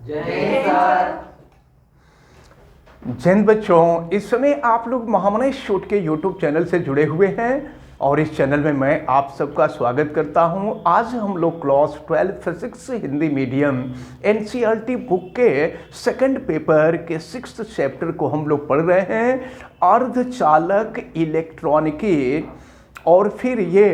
जय हिंद सर। जय हिंद बच्चों, इस समय आप लोग महामना शूट के YouTube चैनल से जुड़े हुए हैं और इस चैनल में मैं आप सबका स्वागत करता हूं। आज हम लोग class 12 physics Hindi medium NCERT book के सेकंड पेपर के 6th चैप्टर को हम लोग पढ़ रहे हैं, अर्धचालक इलेक्ट्रॉनिकी और फिर ये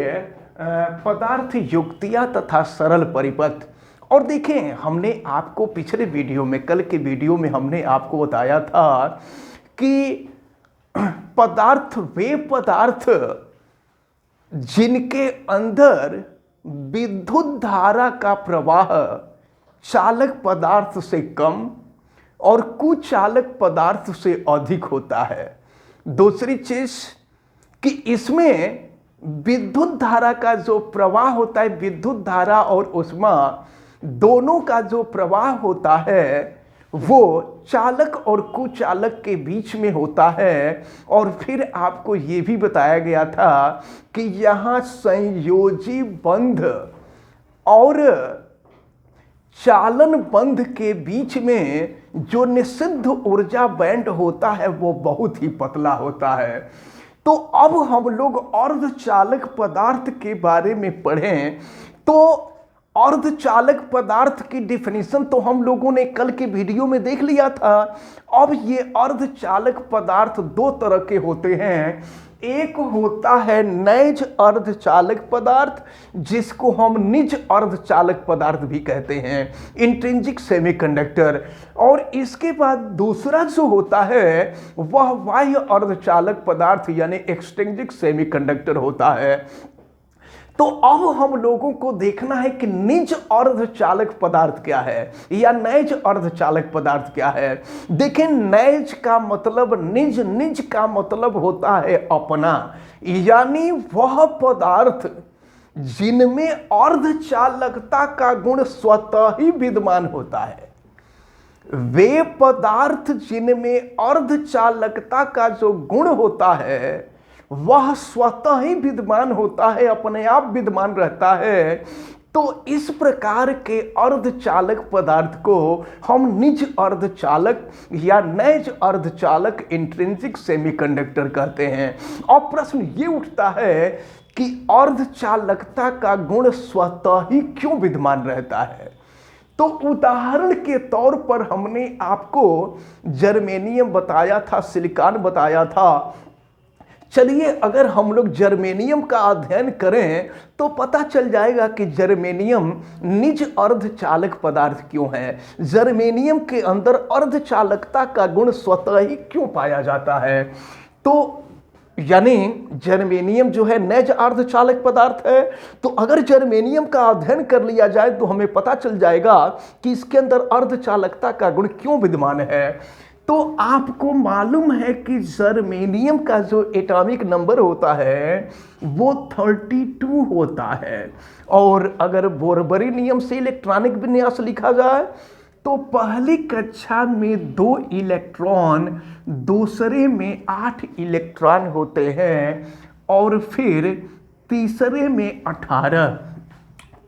पदार्थ युक्तियाँ तथा सरल परिपथ। और देखें, हमने आपको पिछले वीडियो में, कल के वीडियो में हमने आपको बताया था कि पदार्थ वे पदार्थ जिनके अंदर विद्युत धारा का प्रवाह चालक पदार्थ से कम और कुचालक पदार्थ से अधिक होता है। दूसरी चीज कि इसमें विद्युत धारा का जो प्रवाह होता है, विद्युत धारा और ऊष्मा दोनों का जो प्रवाह होता है वो चालक और कुचालक के बीच में होता है। और फिर आपको ये भी बताया गया था कि यहाँ संयोजी बंध और चालन बंध के बीच में जो निषिद्ध ऊर्जा बैंड होता है वो बहुत ही पतला होता है। तो अब हम लोग अर्धचालक पदार्थ के बारे में पढ़ें तो अर्धचालक पदार्थ की डिफिनीशन तो हम लोगों ने कल के वीडियो में देख लिया था। अब ये अर्धचालक पदार्थ दो तरह के होते हैं। एक होता है नैज अर्धचालक पदार्थ, जिसको हम निज अर्धचालक पदार्थ भी कहते हैं, इंट्रिंसिक सेमीकंडक्टर। और इसके बाद दूसरा जो होता है वह बाह्य अर्धचालक पदार्थ यानी एक्सट्रिंसिक सेमीकंडक्टर होता है। तो अब हम लोगों को देखना है कि निज अर्धचालक पदार्थ क्या है या नैज अर्धचालक पदार्थ क्या है। देखें, नैज का मतलब निज, निज का मतलब होता है अपना, यानी वह पदार्थ जिनमें अर्धचालकता का गुण स्वतः ही विद्यमान होता है। वे पदार्थ जिनमें अर्धचालकता का जो गुण होता है वह स्वतः ही विद्यमान होता है, अपने आप विद्यमान रहता है। तो इस प्रकार के अर्धचालक पदार्थ को हम निज अर्धचालक या नैज अर्धचालक इंट्रिंसिक सेमीकंडक्टर कहते हैं। अब प्रश्न ये उठता है कि अर्धचालकता का गुण स्वतः ही क्यों विद्यमान रहता है। तो उदाहरण के तौर पर हमने आपको जर्मेनियम बताया था, सिलिकॉन बताया था। चलिए, अगर हम लोग जर्मेनियम का अध्ययन करें तो पता चल जाएगा कि जर्मेनियम निज अर्धचालक पदार्थ क्यों है, जर्मेनियम के अंदर अर्धचालकता का गुण स्वतः ही क्यों पाया जाता है। तो यानी जर्मेनियम जो है नैज अर्धचालक पदार्थ है। तो अगर जर्मेनियम का अध्ययन कर लिया जाए तो हमें पता चल जाएगा कि इसके अंदर अर्धचालकता का गुण क्यों विद्यमान है। तो आपको मालूम है कि जर्मेनियम का जो एटॉमिक नंबर होता है वो 32 होता है। और अगर बोरबरी नियम से इलेक्ट्रॉनिक विन्यास लिखा जाए तो पहली कक्षा में 2 इलेक्ट्रॉन, दूसरे में 8 इलेक्ट्रॉन होते हैं और फिर तीसरे में 18,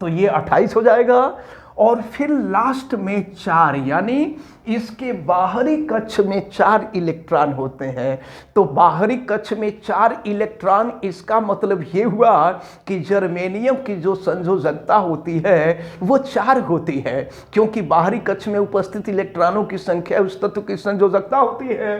तो ये 28 हो जाएगा। और फिर लास्ट में 4, यानी इसके बाहरी कक्ष में 4 इलेक्ट्रॉन होते हैं। तो बाहरी कक्ष में 4 इलेक्ट्रॉन, इसका मतलब ये हुआ कि जर्मेनियम की जो संयोजकता होती है वो 4 होती है, क्योंकि बाहरी कक्ष में उपस्थित इलेक्ट्रॉनों की संख्या उस तत्व की संयोजकता होती है।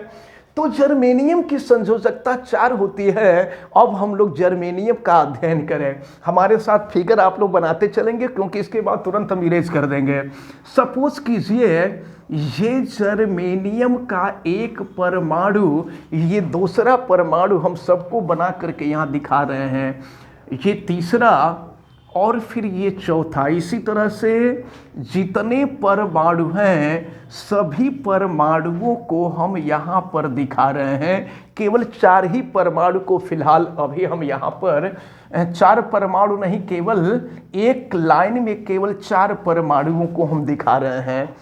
तो जर्मेनियम की संयोजकता 4 होती है। अब हम लोग जर्मेनियम का अध्ययन करें। हमारे साथ फिगर आप लोग बनाते चलेंगे, क्योंकि इसके बाद तुरंत हम इरेज कर देंगे। सपोज कीजिए ये जर्मेनियम का एक परमाणु, ये दूसरा परमाणु हम सबको बना करके यहाँ दिखा रहे हैं, ये तीसरा और फिर ये चौथा। इसी तरह से जितने परमाणु हैं सभी परमाणुओं को हम यहाँ पर दिखा रहे हैं। केवल 4 ही परमाणु को फिलहाल अभी हम यहाँ पर 4 परमाणु नहीं, केवल एक लाइन में केवल 4 परमाणुओं को हम दिखा रहे हैं।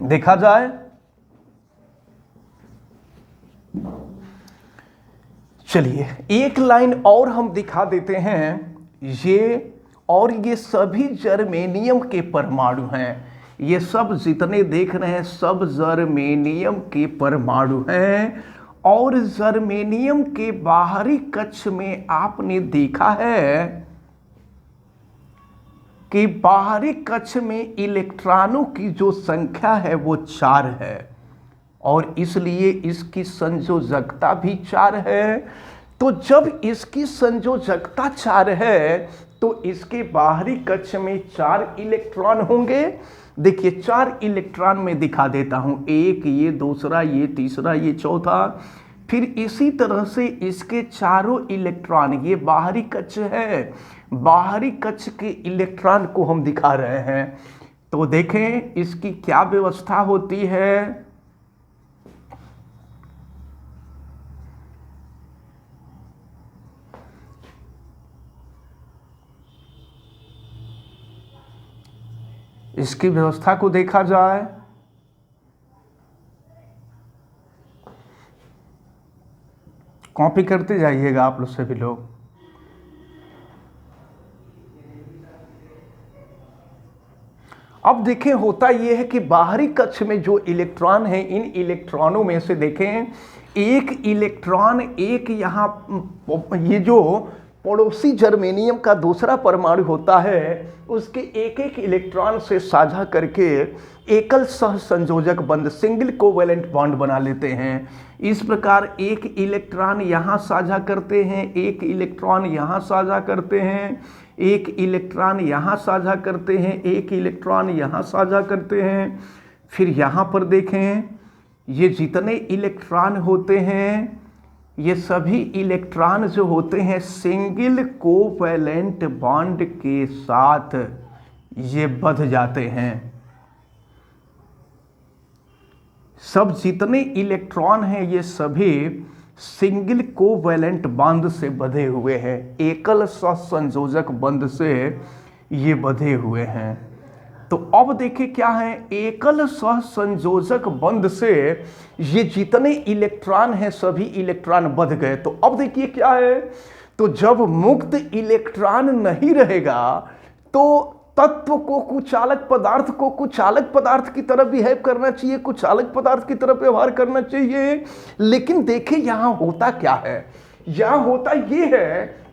देखा जाए, चलिए एक लाइन और हम दिखा देते हैं। ये और ये सभी जर्मेनियम के परमाणु हैं। ये सब जितने देख रहे हैं सब जर्मेनियम के परमाणु हैं। और जर्मेनियम के बाहरी कक्ष में आपने देखा है कि बाहरी कक्ष में इलेक्ट्रॉनों की जो संख्या है वो 4 है और इसलिए इसकी संयोजकता भी 4 है। तो जब इसकी संयोजकता 4 है तो इसके बाहरी कक्ष में 4 इलेक्ट्रॉन होंगे। देखिए 4 इलेक्ट्रॉन में दिखा देता हूं, एक ये, दूसरा ये, तीसरा ये, चौथा। फिर इसी तरह से इसके चारों इलेक्ट्रॉन, ये बाहरी कक्ष है, बाहरी कक्ष के इलेक्ट्रॉन को हम दिखा रहे हैं। तो देखें इसकी क्या व्यवस्था होती है। इसकी व्यवस्था को देखा जाए कॉपी करते जाइएगा आप लोग सभी लोग। अब देखें होता यह है कि बाहरी कक्ष में जो इलेक्ट्रॉन है, इन इलेक्ट्रॉनों में से देखें एक इलेक्ट्रॉन, एक यहाँ ये जो पड़ोसी जर्मेनियम का दूसरा परमाणु होता है उसके एक एक इलेक्ट्रॉन से साझा करके एकल सह संयोजक बंध, सिंगल कोवेलेंट बॉन्ड बना लेते हैं। इस प्रकार एक इलेक्ट्रॉन यहाँ साझा करते हैं, एक इलेक्ट्रॉन यहाँ साझा करते हैं, एक इलेक्ट्रॉन यहाँ साझा करते हैं, एक इलेक्ट्रॉन यहाँ साझा करते हैं। फिर यहाँ पर देखें ये जितने इलेक्ट्रॉन होते हैं ये सभी इलेक्ट्रॉन जो होते हैं सिंगल कोवैलेंट बॉन्ड के साथ ये बंध जाते हैं। सब जितने इलेक्ट्रॉन हैं ये सभी सिंगल कोवैलेंट बॉन्ड से बंधे हुए हैं, एकल सहसंयोजक बंध से ये बंधे हुए हैं। तो अब देखिए क्या है, एकल सहसंयोजक बंध से ये जितने इलेक्ट्रॉन हैं सभी इलेक्ट्रॉन बंध गए। तो अब देखिए क्या है, तो जब मुक्त इलेक्ट्रॉन नहीं रहेगा तो तत्व को, कुचालक पदार्थ को कुचालक पदार्थ की तरफ बिहेव करना चाहिए, कुचालक पदार्थ की तरफ व्यवहार करना चाहिए। लेकिन देखिए यहां होता क्या है, यहां होता ये है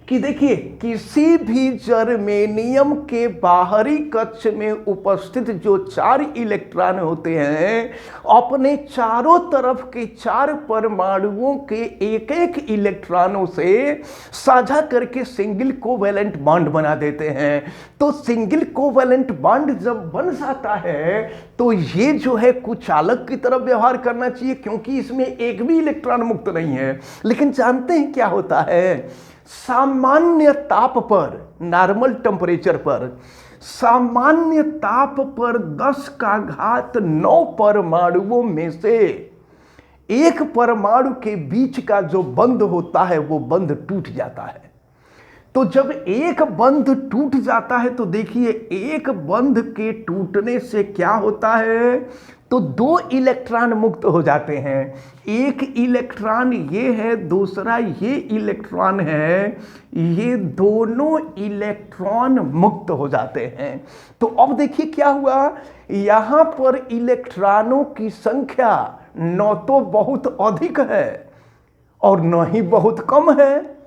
कि देखिए किसी भी जर्मेनियम के बाहरी कक्ष में उपस्थित जो 4 इलेक्ट्रॉन होते हैं अपने चारों तरफ के 4 परमाणुओं के एक एक इलेक्ट्रॉनों से साझा करके सिंगल कोवैलेंट बॉन्ड बना देते हैं। तो सिंगल कोवैलेंट बॉन्ड जब बन जाता है तो ये जो है कुचालक की तरफ व्यवहार करना चाहिए क्योंकि इसमें एक भी इलेक्ट्रॉन मुक्त नहीं है। लेकिन जानते हैं क्या होता है, सामान्य ताप पर, नॉर्मल टेम्परेचर पर, सामान्य ताप पर 10⁹ परमाणुओं में से एक परमाणु के बीच का जो बंध होता है वो बंध टूट जाता है। तो जब एक बंध टूट जाता है तो देखिए एक बंध के टूटने से क्या होता है, तो 2 इलेक्ट्रॉन मुक्त हो जाते हैं। एक इलेक्ट्रॉन ये है, दूसरा ये इलेक्ट्रॉन है, ये दोनों इलेक्ट्रॉन मुक्त हो जाते हैं। तो अब देखिए क्या हुआ, यहां पर इलेक्ट्रॉनों की संख्या न तो बहुत अधिक है और न ही बहुत कम है।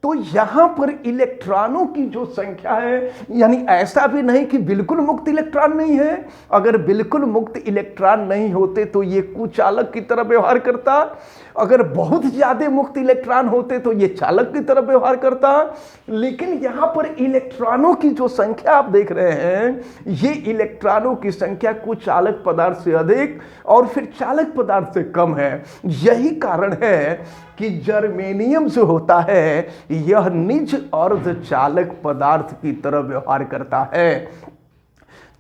तो यहां पर इलेक्ट्रॉनों की जो संख्या है, यानी ऐसा भी नहीं कि बिल्कुल मुक्त इलेक्ट्रॉन नहीं है। अगर बिल्कुल मुक्त इलेक्ट्रॉन नहीं होते तो ये कुचालक की तरह व्यवहार करता, अगर बहुत ज्यादा मुक्त इलेक्ट्रॉन होते तो ये चालक की तरह व्यवहार करता। लेकिन यहां पर इलेक्ट्रॉनों की जो संख्या आप देख रहे हैं, ये इलेक्ट्रॉनों की संख्या कुचालक पदार्थ से अधिक और फिर चालक पदार्थ से कम है। यही कारण है कि जर्मेनियम जो होता है यह निज अर्धचालक पदार्थ की तरह व्यवहार करता है।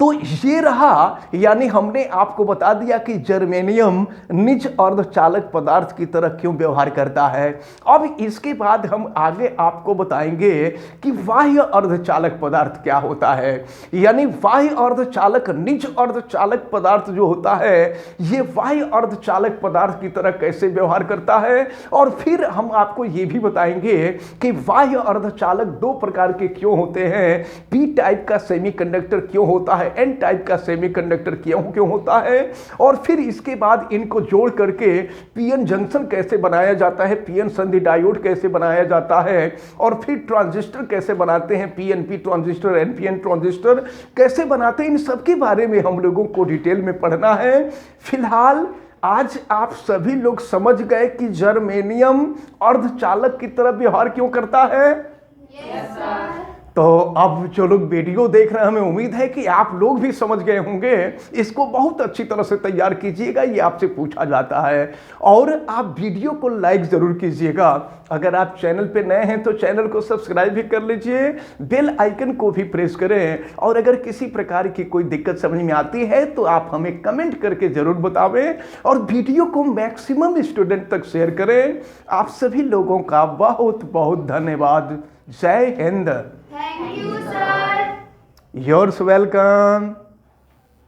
तो ये रहा, यानी हमने आपको बता दिया कि जर्मेनियम निज अर्धचालक पदार्थ की तरह क्यों व्यवहार करता है। अब इसके बाद हम आगे आपको बताएंगे कि बाह्य अर्धचालक पदार्थ क्या होता है, यानी बाह्य अर्धचालक, निज अर्धचालक पदार्थ जो होता है ये बाह्य अर्धचालक पदार्थ की तरह कैसे व्यवहार करता है। और फिर हम आपको ये भी बताएंगे कि बाह्य अर्धचालक 2 प्रकार के क्यों होते हैं, पी टाइप का सेमीकंडक्टर क्यों होता है, है, एन टाइप का सेमीकंडक्टर क्यों होता है, और फिर इसके बाद इनको जोड़ करके पीएन जंक्शन कैसे बनाया जाता है, पीएन संधि डायोड कैसे बनाया जाता है, और फिर ट्रांजिस्टर कैसे बनाते हैं, पीएनपी ट्रांजिस्टर, एनपीएन ट्रांजिस्टर कैसे बनाते हैं, इन सब के बारे में हम लोगों को डिटेल में पढ़ना है। फिलहाल आज आप सभी लोग समझ गए कि जर्मेनियम अर्धचालक की तरह व्यवहार क्यों करता है? Yes sir. तो अब जो लोग वीडियो देख रहे हैं, हमें उम्मीद है कि आप लोग भी समझ गए होंगे। इसको बहुत अच्छी तरह से तैयार कीजिएगा, ये आपसे पूछा जाता है। और आप वीडियो को लाइक जरूर कीजिएगा। अगर आप चैनल पे नए हैं तो चैनल को सब्सक्राइब भी कर लीजिए, बेल आइकन को भी प्रेस करें। और अगर किसी प्रकार की कोई दिक्कत समझ में आती है तो आप हमें कमेंट करके जरूर बतावें, और वीडियो को मैक्सिमम स्टूडेंट तक शेयर करें। आप सभी लोगों का बहुत बहुत धन्यवाद। जय Hind. Thank you sir. Yours welcome.